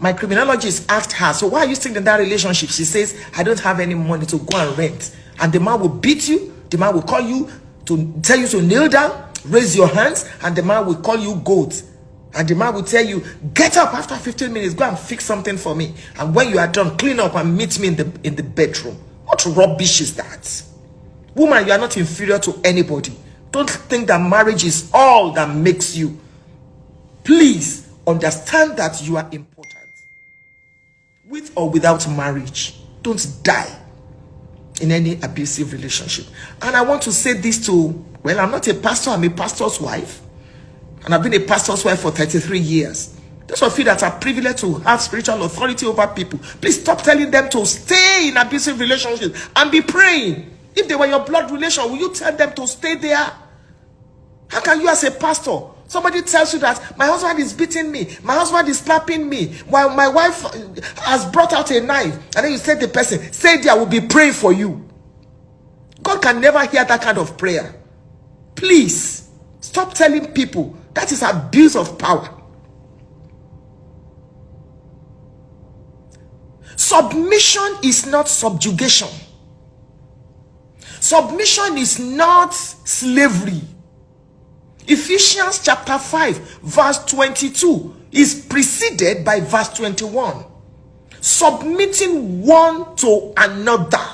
My criminologist asked her, so why are you still in that relationship? She says, I don't have any money to go and rent. And the man will beat you. The man will call you to tell you to kneel down, raise your hands, and the man will call you goat. And the man will tell you, get up after 15 minutes, go and fix something for me. And when you are done, clean up and meet me in the bedroom. What rubbish is that? Woman, you are not inferior to anybody. Don't think that marriage is all that makes you. Please understand that you are important. With or without marriage, don't die in any abusive relationship. And I want to say this to, well, I'm not a pastor, I'm a pastor's wife. And I've been a pastor's wife for 33 years. Those of you that are privileged to have spiritual authority over people, please stop telling them to stay in abusive relationships and be praying. If they were your blood relation, will you tell them to stay there? How can you as a pastor, somebody tells you that my husband is beating me, my husband is slapping me, while my wife has brought out a knife, and then you say to the person, stay there, I will be praying for you. God can never hear that kind of prayer. Please, stop telling people. That is abuse of power. Submission is not subjugation. Submission is not slavery. Ephesians chapter 5 verse 22 is preceded by verse 21. Submitting one to another.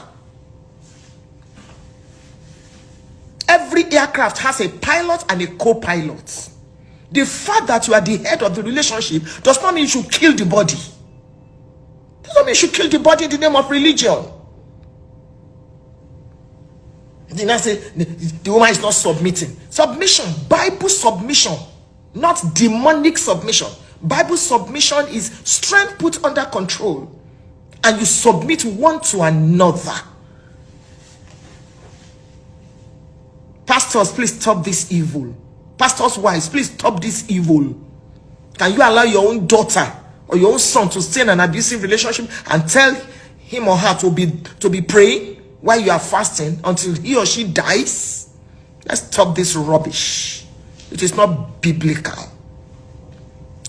Every aircraft has a pilot and a co-pilot. The fact that you are the head of the relationship does not mean you should kill the body. Does not mean you should kill the body in the name of religion. Then I say the woman is not submitting. Submission, Bible submission, not demonic submission. Bible submission is strength put under control, and you submit one to another. Pastors, please stop this evil. Pastors' wives, please stop this evil. Can you allow your own daughter or your own son to stay in an abusive relationship and tell him or her to be praying while you are fasting until he or she dies? Let's stop this rubbish. It is not biblical.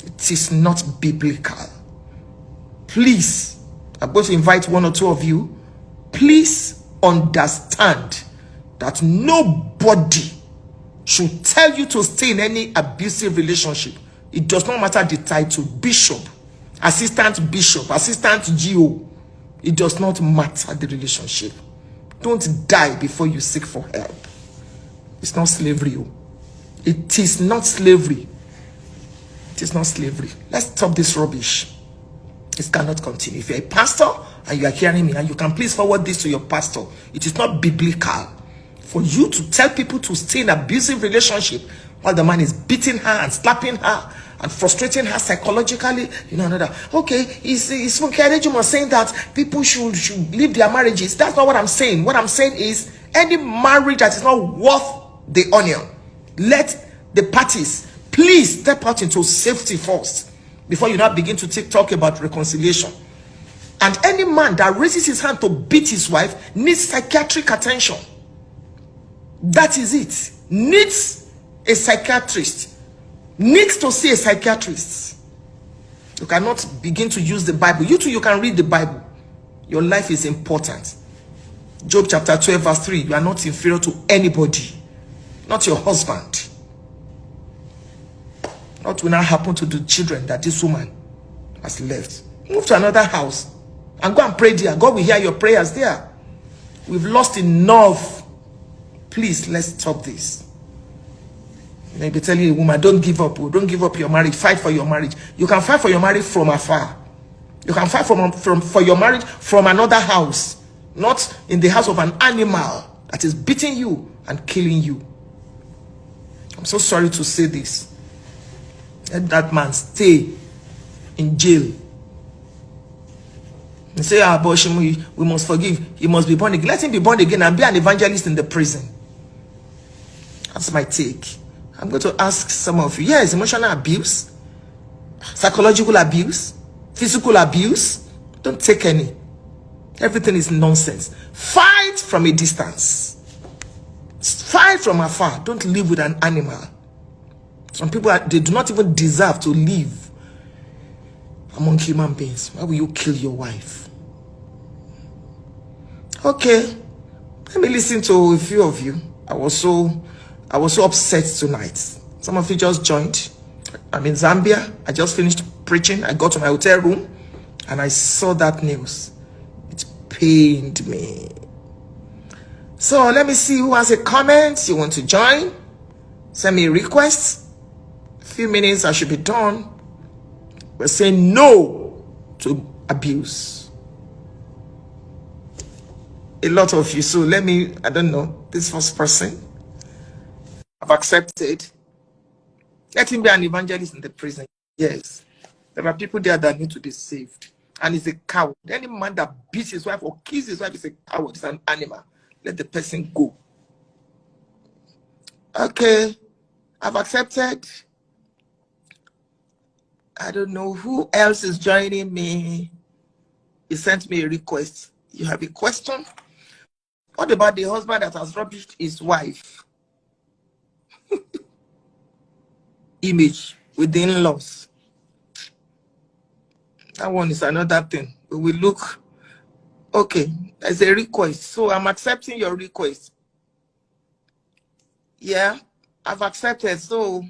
It is not biblical. Please, I'm going to invite one or two of you. Please understand that nobody should tell you to stay in any abusive relationship. It does not matter the title, bishop, assistant bishop, assistant GO. It does not matter the relationship. Don't die before you seek for help. It's not slavery. It is not slavery. It is not slavery. Let's stop this rubbish. It cannot continue. If you're a pastor and you are hearing me, and you can please forward this to your pastor, it is not biblical for you to tell people to stay in abusive relationship while the man is beating her and slapping her and frustrating her psychologically. You know, another. Okay, is Funke Adejumo saying that people should leave their marriages? That's not what I'm saying. What I'm saying is any marriage that is not worth the onion, let the parties please step out into safety first before you now begin to talk about reconciliation. And any man that raises his hand to beat his wife needs psychiatric attention. That is it. Needs a psychiatrist. Needs to see a psychiatrist. You cannot begin to use the Bible. You too, you can read the Bible. Your life is important. Job chapter 12 verse 3. You are not inferior to anybody. Not your husband. What will now happen to the children that this woman has left? Move to another house and go and pray there. God will hear your prayers there. We've lost enough. Please, let's stop this. Maybe telling a woman, don't give up. Don't give up your marriage. Fight for your marriage. You can fight for your marriage from afar. You can fight for your marriage from another house. Not in the house of an animal that is beating you and killing you. I'm so sorry to say this. Let that man stay in jail. And say, but we must forgive. He must be born again. Let him be born again and be an evangelist in the prison. That's my take. I'm going to ask some of you. Yes, emotional abuse, psychological abuse, physical abuse. Don't take any. Everything is nonsense. Fight from a distance. Fight from afar. Don't live with an animal. Some people, they do not even deserve to live among human beings? Why will you kill your wife? Okay, let me listen to a few of you. I was so upset tonight. Some of you just joined. I'm in Zambia. I just finished preaching. I got to my hotel room and I saw that news. It pained me. So let me see who has a comment. You want to join? Send me a request. A few minutes, I should be done. We're saying no to abuse. A lot of you. So let me, I don't know, this first person I've accepted. Let him be an evangelist in the prison. Yes. There are people there that need to be saved. And he's a coward. Any man that beats his wife or kills his wife is a coward. It's an animal. Let the person go. Okay. I've accepted. I don't know who else is joining me. He sent me a request. You have a question? What about the husband that has rubbished his wife? Image with the in-laws. That one is another thing. We will look. Okay, there's a request. So I'm accepting your request. Yeah, I've accepted. So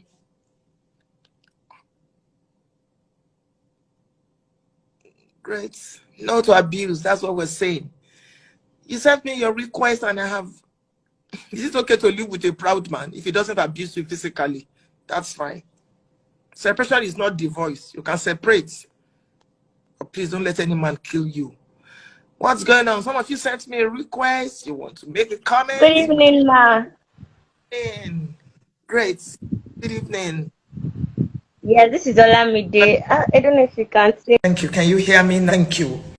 great. No to abuse. That's what we're saying. You sent me your request and I have. Is it okay to live with a proud man if he doesn't abuse you physically? That's fine. Separation is not divorce. You can separate. But please don't let any man kill you. What's going on? Some of you sent me a request. You want to make a comment? Good evening, ma. Great. Good evening. Yeah, this is Olamide. I don't know if you can see. Thank you. Can you hear me? Thank you.